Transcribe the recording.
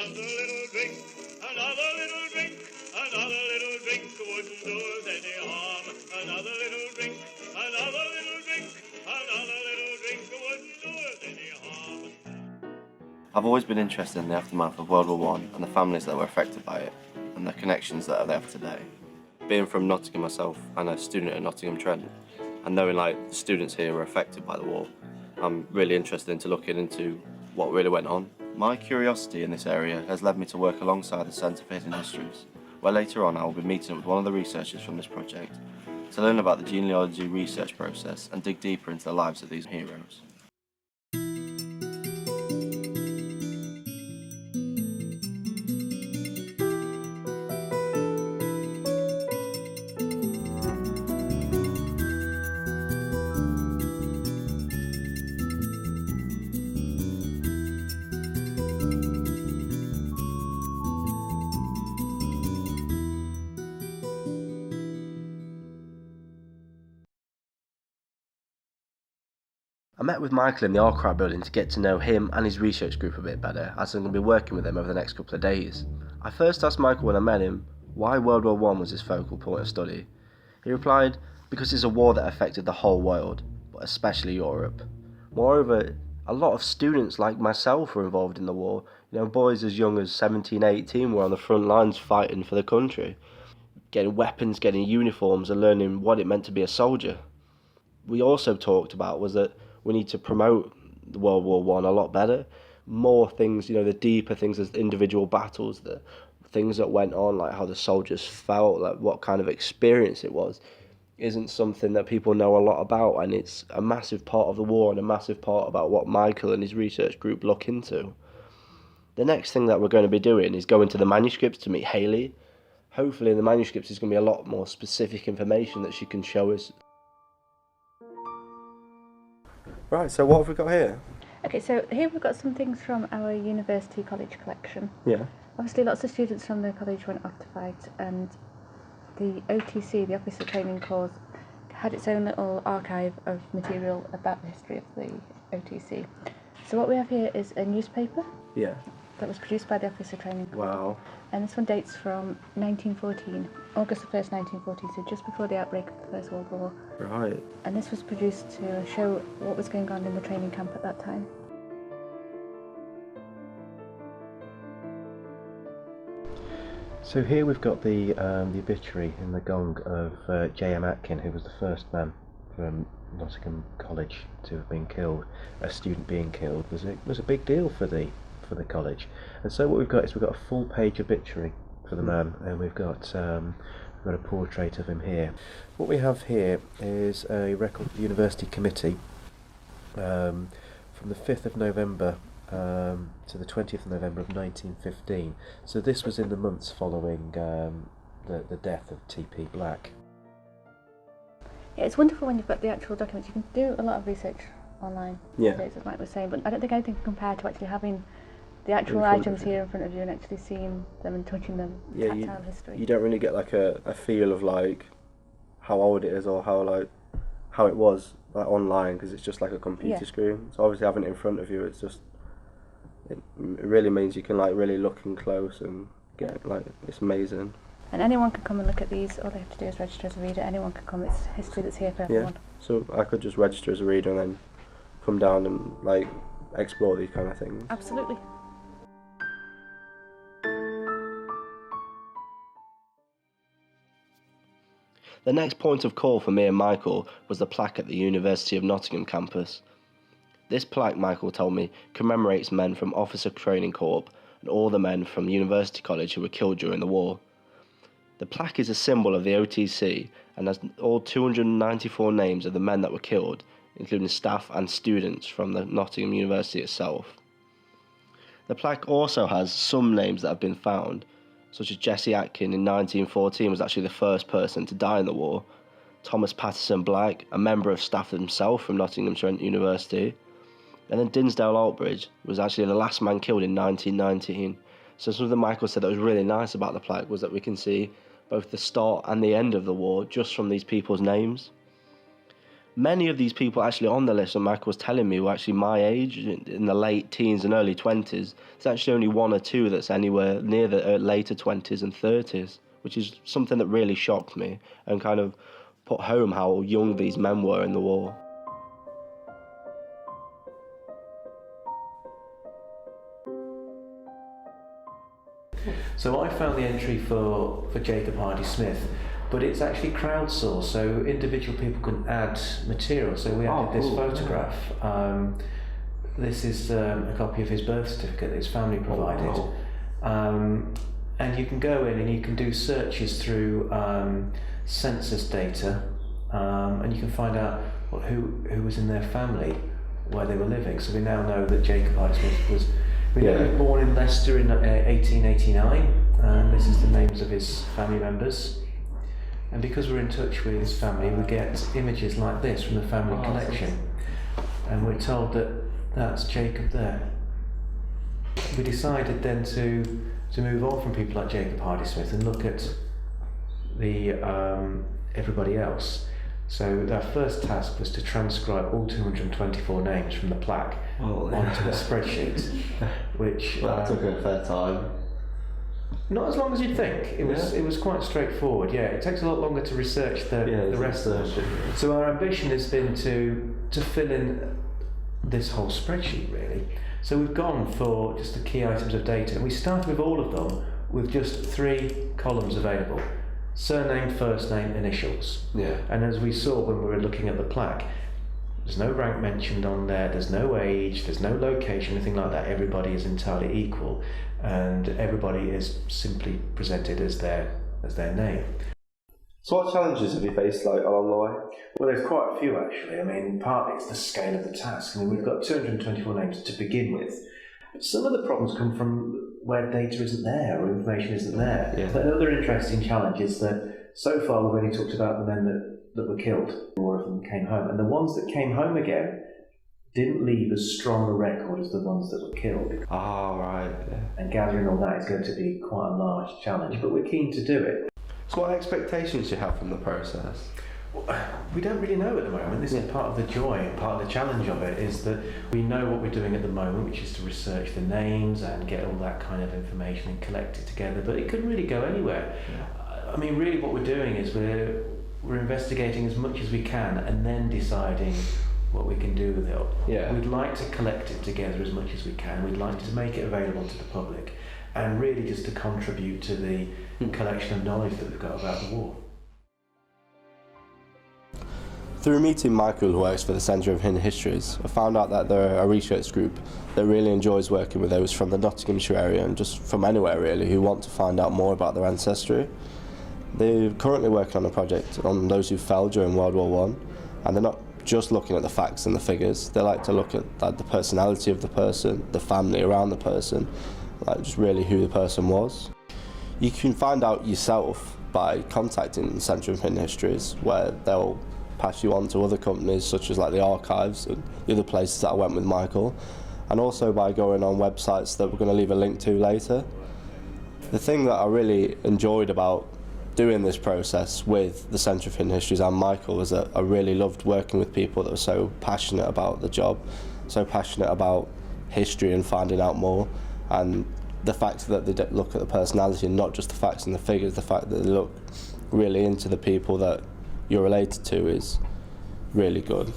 another little drink, another little drink, another little drink wouldn't do us any harm. Another little drink, another little drink, another little drink wouldn't do us any harm. I've always been interested in the aftermath of World War One and the families that were affected by it, and the connections that are there today. Being from Nottingham myself and a student at Nottingham Trent, and knowing like the students here were affected by the war, I'm really interested into looking into what really went on. My curiosity in this area has led me to work alongside the Centre for Hidden Histories, where later on I will be meeting with one of the researchers from this project to learn about the genealogy research process and dig deeper into the lives of these heroes. I met with Michael in the archive building to get to know him and his research group a bit better, as I'm going to be working with them over the next couple of days. I first asked Michael when I met him why World War I was his focal point of study. He replied, because it's a war that affected the whole world, but especially Europe. Moreover, a lot of students like myself were involved in the war. Boys as young as 17, 18 were on the front lines fighting for the country, getting weapons, getting uniforms and learning what it meant to be a soldier. We also talked about was that we need to promote the World War I a lot better. More things, the deeper things as individual battles, the things that went on, like how the soldiers felt, like what kind of experience it was, isn't something that people know a lot about, and it's a massive part of the war and a massive part about what Michael and his research group look into. The next thing that we're going to be doing is going to the manuscripts to meet Hayley. Hopefully in the manuscripts there's going to be a lot more specific information that she can show us. Right, so what have we got here? Okay, so here we've got some things from our university college collection. Yeah. Obviously lots of students from the college went off to fight, and the OTC, the Officer Training Corps, had its own little archive of material about the history of the OTC. So what we have here is a newspaper. Yeah. That was produced by the Officer Training Corps. Wow. And this one dates from 1914, August the 1st, 1914, so just before the outbreak of the First World War. Right. And this was produced to show what was going on in the training camp at that time. So here we've got the obituary in the gong of J.M. Atkin, who was the first man from Nottingham College to have been killed. A student being killed was a big deal for the college. And so what we've got is we've got a full page obituary for the man, and we've got a portrait of him here. What we have here is a record of the university committee from the 5th of November to the 20th of November of 1915. So this was in the months following the death of T.P. Black. Yeah, it's wonderful when you've got the actual documents. You can do a lot of research online Yeah. these days, as Mike was saying, but I don't think anything can compare to actually having the actual items here in front of you and actually seeing them and touching them. Yeah, tactile history. you don't really get like a feel of like how old it is or how it was like online, because it's just like a computer screen. So obviously having it in front of you, it really means you can like really look in close and get like, it's amazing. And anyone can come and look at these. All they have to do is register as a reader. Anyone can come. It's history that's here for everyone. Yeah. So I could just register as a reader and then come down and like explore these kind of things. Absolutely. The next point of call for me and Michael was the plaque at the University of Nottingham campus. This plaque, Michael told me, commemorates men from Officer Training Corps and all the men from University College who were killed during the war. The plaque is a symbol of the OTC and has all 294 names of the men that were killed, including staff and students from the Nottingham University itself. The plaque also has some names that have been found, such as Jesse Atkin in 1914 was actually the first person to die in the war, Thomas Patterson Black, a member of staff himself from Nottingham Trent University, and then Dinsdale Altbridge was actually the last man killed in 1919. So something Michael said that was really nice about the plaque was that we can see both the start and the end of the war just from these people's names. Many of these people actually on the list that Michael was telling me were actually my age, in the late teens and early 20s. There's actually only one or two that's anywhere near the later 20s and 30s, which is something that really shocked me and kind of put home how young these men were in the war. So I found the entry for Jacob Hardy Smith, but it's actually crowdsourced, so individual people can add material. So we added this photograph. This is a copy of his birth certificate that his family provided. And you can go in and you can do searches through census data, and you can find out who was in their family, where they were living. So we now know that Jacob Hardy Smith was born in Leicester in 1889, and this is the names of his family members. And because we're in touch with his family, we get images like this from the family collection, and we're told that that's Jacob there. We decided then to move on from people like Jacob Hardy Smith and look at the everybody else. So our first task was to transcribe all 224 names from the plaque onto a spreadsheet, which that took a fair time. Not as long as you'd think. It was quite straightforward. Yeah, it takes a lot longer to research the rest of them. So our ambition has been to fill in this whole spreadsheet, really. So we've gone for just the key items of data, and we started with all of them with just 3 columns available: surname, first name, initials. Yeah. And as we saw when we were looking at the plaque, there's no rank mentioned on there, there's no age, there's no location, anything like that. Everybody is entirely equal, and everybody is simply presented as their name. So what challenges have you faced along the way? Well, there's quite a few actually. I mean, partly it's the scale of the task. I mean, we've got 224 names to begin with. Some of the problems come from where data isn't there or information isn't there. Yeah. But another interesting challenge is that so far we've only talked about the men that were killed. 4 of them came home, and the ones that came home again didn't leave as strong a record as the ones that were killed. Right. Yeah. And gathering all that is going to be quite a large challenge, but we're keen to do it. So what expectations do you have from the process? We don't really know at the moment. This is part of the joy, part of the challenge of it, is that we know what we're doing at the moment, which is to research the names and get all that kind of information and collect it together, but it could really go anywhere. Yeah. I mean, really what we're doing is we're investigating as much as we can and then deciding what we can do with it. Yeah. We'd like to collect it together as much as we can. We'd like to make it available to the public, and really just to contribute to the collection of knowledge that we've got about the war. Through meeting Michael, who works for the Centre of Hidden Histories, I found out that they're a research group that really enjoys working with those from the Nottinghamshire area and just from anywhere really who want to find out more about their ancestry. They're currently working on a project on those who fell during World War I, and they're not just looking at the facts and the figures. They like to look at the personality of the person, the family around the person, just really who the person was. You can find out yourself by contacting the Centre of Hidden Histories, where they'll pass you on to other companies such as the archives and the other places that I went with Michael, and also by going on websites that we're going to leave a link to later. The thing that I really enjoyed about doing this process with the Centre of Hidden Histories and Michael was that I really loved working with people that were so passionate about the job, so passionate about history and finding out more, and the fact that they look at the personality and not just the facts and the figures, the fact that they look really into the people that you're related to is really good.